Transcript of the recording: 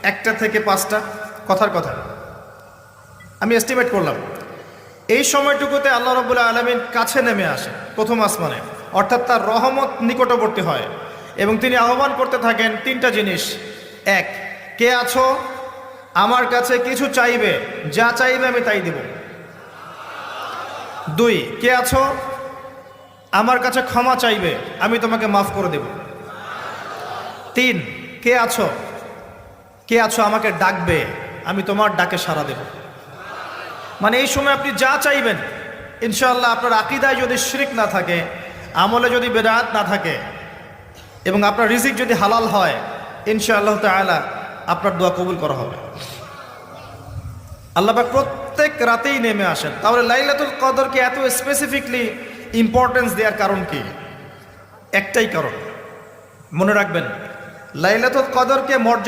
1টা থেকে 5টা, কথার কথা আমি এস্টিমেট করলাম। এই সময়টুকুতে আল্লাহ রাব্বুল আলামিন কাছে নেমে আসে প্রথম আসমানে, অর্থাৎ তার রহমত নিকটবর্তী হয় এবং তিনি আহ্বান করতে থাকেন 3টা জিনিস। 1, কে আছো আমার কাছে কিছু চাইবে, যা চাইবে আমি তাই দিব। 2, কে আছো আমার কাছে ক্ষমা চাইবে, আমি তোমাকে মাফ করে দেব। 3, কে আছো আমাকে ডাকবে, আমি তোমার ডাকে সাড়া দেব। মানে এই সময় আপনি যা চাইবেন ইনশাআল্লাহ, আপনার আকীদায় যদি শিরক না থাকে, আমলে যদি বেদাত না থাকে এবং আপনার রিজিক যদি হালাল হয়, ইনশাআল্লাহ তাআলা আপনার দোয়া কবুল করা হবে। আল্লাহ পাক প্রত্যেক রাতেই নেমে আসেন। তাহলে লাইলাতুল কদরকে এত স্পেসিফিকলি ইম্পর্টেন্স দেওয়ার কারণ কি? একটাই কারণ, মনে রাখবেন, লাইলাতুল কদরকে মর্যাদা